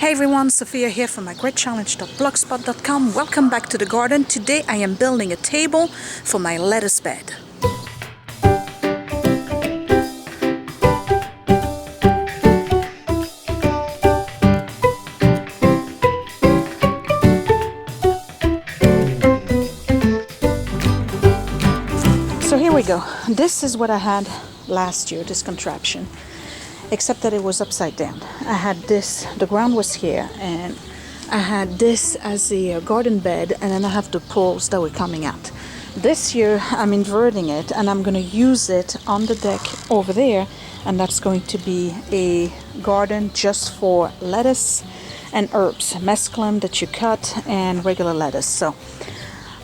Hey everyone, Sophia here from mygreatchallenge.blogspot.com. Welcome back to the garden. Today I am building a table for my lettuce bed. So here we go. This is what I had last year, this contraption. Except that it was upside down. I had this, the ground was here, and I had this as a garden bed, and then I have the poles that were coming out. This year I'm inverting it, and I'm going to use it on the deck over there, and that's going to be a garden just for lettuce and herbs, mesclun that you cut and regular lettuce. So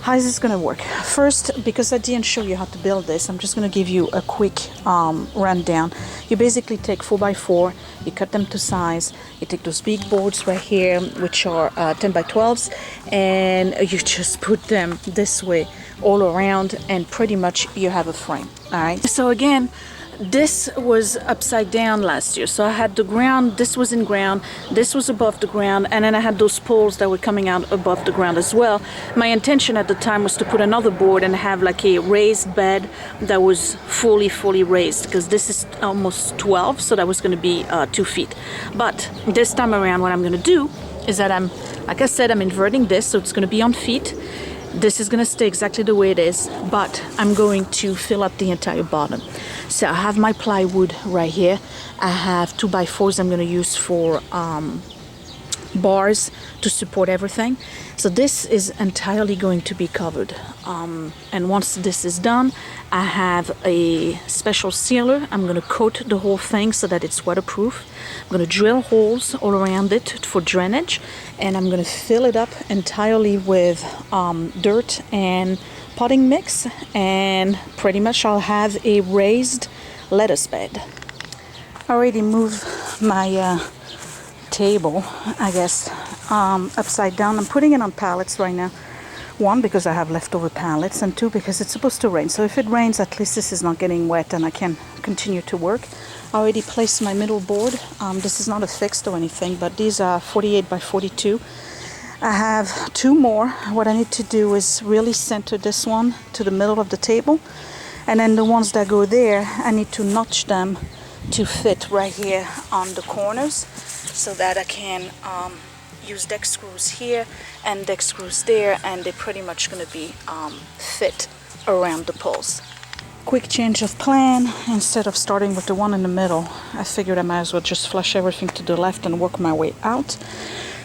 how is this going to work? First, because I didn't show you how to build this, I'm just going to give you a quick rundown. You basically take 4x4, you cut them to size, you take those big boards right here, which are 10x12s, and you just put them this way all around, and pretty much you have a frame. All right. So again, this was upside down last year, so I had the ground, this was in ground, this was above the ground, and then I had those poles that were coming out above the ground as well. My intention at the time was to put another board and have like a raised bed that was fully raised, because this is almost 12, so that was going to be 2 feet. But this time around, what I'm going to do is that like I said, I'm inverting this, so it's going to be on feet. This is going to stay exactly the way it is, but I'm going to fill up the entire bottom. So I have my plywood right here. I have 2x4s I'm going to use for bars to support everything. So this is entirely going to be covered. And once this is done, I have a special sealer. I'm going to coat the whole thing so that it's waterproof. I'm going to drill holes all around it for drainage, and I'm going to fill it up entirely with dirt and potting mix, and pretty much I'll have a raised lettuce bed. I already moved my table, I guess, upside down. I'm putting it on pallets right now. One, because I have leftover pallets, and two, because it's supposed to rain. So if it rains, at least this is not getting wet and I can continue to work. I already placed my middle board. This is not a fixed or anything, but these are 48x42. I have 2 more. What I need to do is really center this one to the middle of the table, and then the ones that go there, I need to notch them to fit right here on the corners, so that I can use deck screws here and deck screws there, and they're pretty much going to be fit around the poles. Quick change of plan. Instead of starting with the one in the middle, I figured I might as well just flush everything to the left and work my way out.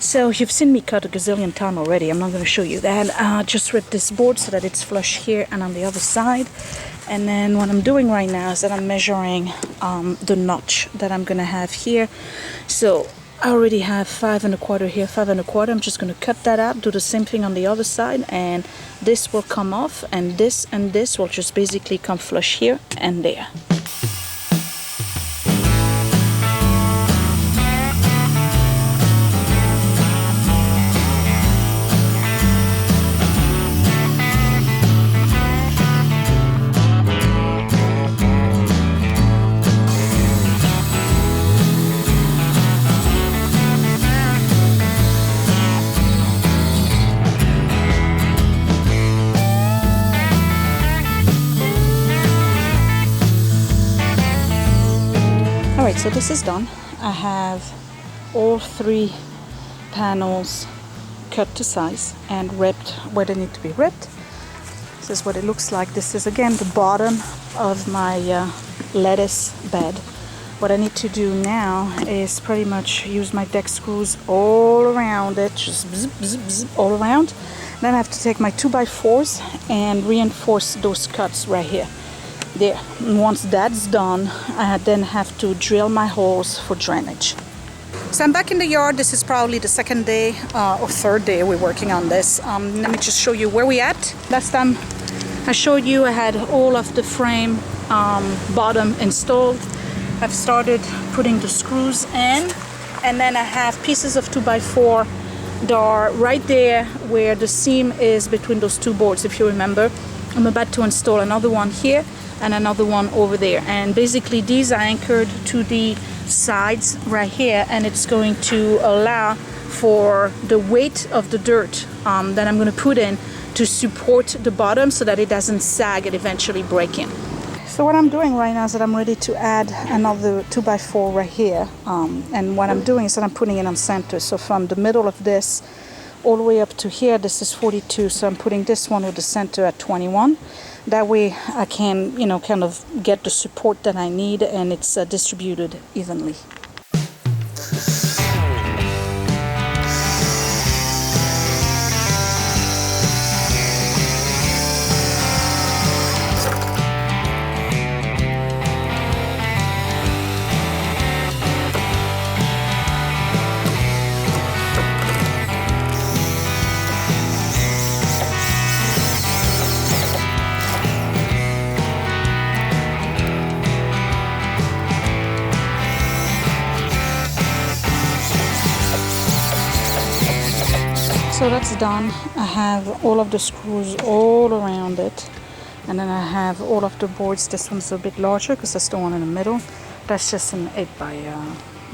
So you've seen me cut a gazillion times already. I'm not going to show you that. Just rip this board so that it's flush here and on the other side. And then what I'm doing right now is that I'm measuring the notch that I'm going to have here. So I already have 5 1/4 here, 5 1/4. I'm just going to cut that out, do the same thing on the other side, and this will come off, and this will just basically come flush here and there. Alright, so this is done. I have all 3 panels cut to size and ripped where they need to be ripped. This is what it looks like. This is again the bottom of my lettuce bed. What I need to do now is pretty much use my deck screws all around it, just bzz, bzz, bzz, all around. Then I have to take my 2x4s and reinforce those cuts right here. There. And once that's done, I then have to drill my holes for drainage. So I'm back in the yard. This is probably the 2nd day or 3rd day we're working on this. Let me just show you where we at. Last time I showed you I had all of the frame bottom installed. I've started putting the screws in, and then I have pieces of 2x4 that are right there where the seam is between those 2 boards, if you remember. I'm about to install another one here and another one over there, and basically these are anchored to the sides right here, and it's going to allow for the weight of the dirt that I'm going to put in to support the bottom so that it doesn't sag and eventually break in. So what I'm doing right now is that I'm ready to add another 2x4 right here, and what I'm doing is that I'm putting it on center. So from the middle of this all the way up to here, this is 42, so I'm putting this one with the center at 21. That way I can, you know, kind of get the support that I need, and it's distributed evenly. So that's done. I have all of the screws all around it, and then I have all of the boards. This one's a bit larger because that's the one in the middle. That's just an 8 by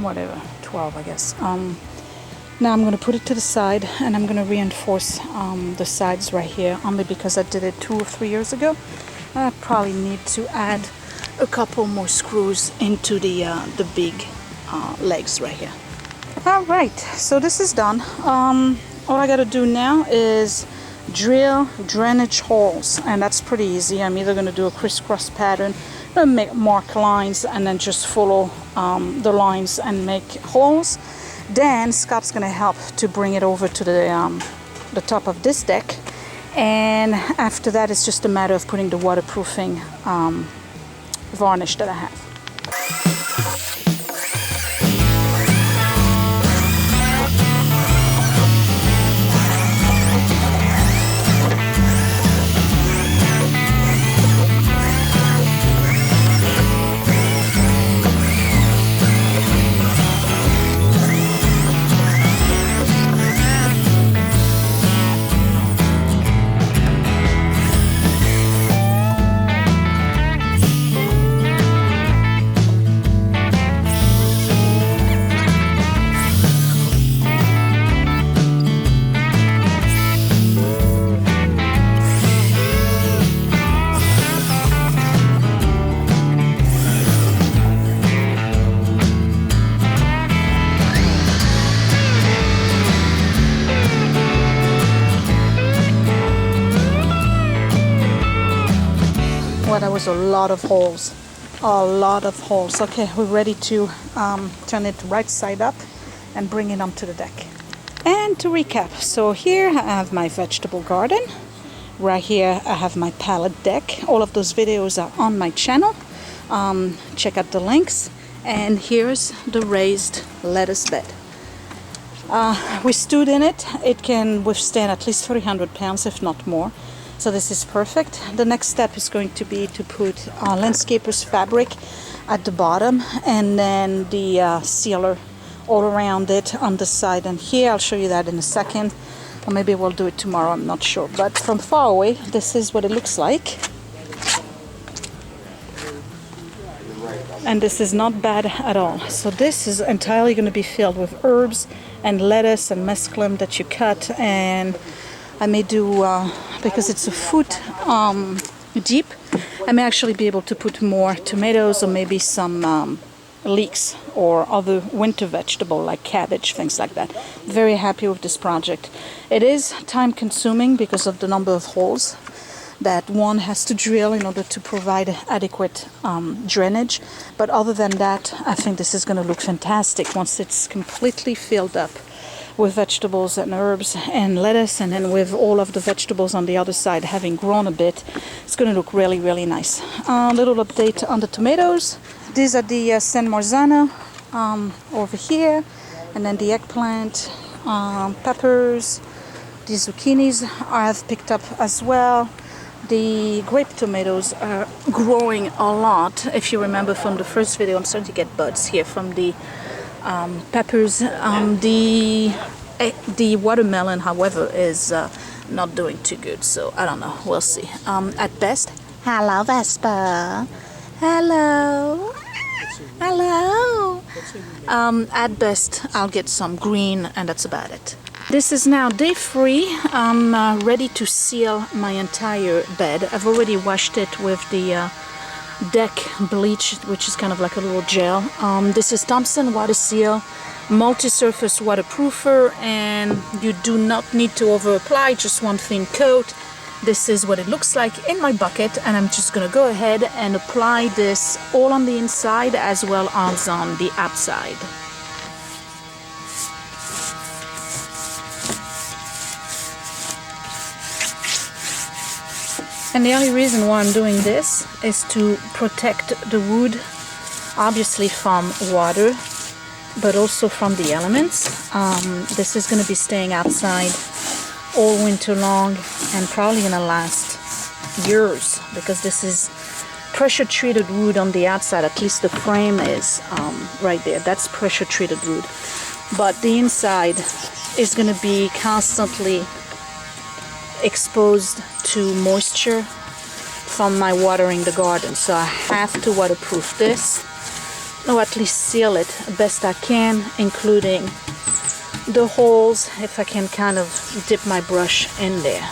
whatever, 12 I guess. Now I'm going to put it to the side, and I'm going to reinforce the sides right here, only because I did it 2 or 3 years ago. I probably need to add a couple more screws into the big legs right here. All right, so this is done. All I gotta do now is drill drainage holes, and that's pretty easy. I'm either gonna do a crisscross pattern, make mark lines, and then just follow the lines and make holes. Then Scott's gonna help to bring it over to the top of this deck, and after that it's just a matter of putting the waterproofing varnish that I have. Well, that was a lot of holes. Okay, we're ready to turn it right side up and bring it onto the deck. And to recap, so here I have my vegetable garden. Right here I have my pallet deck. All of those videos are on my channel. Check out the links. And here's the raised lettuce bed. We stood in it. It can withstand at least 300 pounds, if not more. So this is perfect. The next step is going to be to put landscaper's fabric at the bottom, and then the sealer all around it on the side and here. I'll show you that in a second, or maybe we'll do it tomorrow, I'm not sure. But from far away, this is what it looks like. And this is not bad at all. So this is entirely going to be filled with herbs and lettuce and mesclun that you cut, and I may do, because it's a foot deep, I may actually be able to put more tomatoes or maybe some leeks or other winter vegetable like cabbage, things like that. Very happy with this project. It is time consuming because of the number of holes that one has to drill in order to provide adequate drainage. But other than that, I think this is going to look fantastic once it's completely filled up with vegetables and herbs and lettuce, and then with all of the vegetables on the other side having grown a bit, it's going to look really, really nice. Little update on the tomatoes. These are the San Marzano over here, and then the eggplant, peppers, the zucchinis I've picked up as well. The grape tomatoes are growing a lot. If you remember from the first video, I'm starting to get buds here from the peppers. The watermelon, however, is not doing too good, so I don't know, we'll see. At best, hello Vespa, hello, hello. At best I'll get some green, and that's about it. This is now day 3. I'm ready to seal my entire bed. I've already washed it with the deck bleach, which is kind of like a little gel. This is Thompson Water Seal multi-surface waterproofer, and you do not need to over apply, just one thin coat. This is what it looks like in my bucket, and I'm just gonna go ahead and apply this all on the inside as well as on the outside. And the only reason why I'm doing this is to protect the wood, obviously from water, but also from the elements. This is going to be staying outside all winter long and probably going to last years, because this is pressure treated wood on the outside. At least the frame is right there. That's pressure treated wood. But the inside is going to be constantly exposed to moisture from my watering the garden, so I have to waterproof this, or at least seal it best I can, including the holes, if I can kind of dip my brush in there.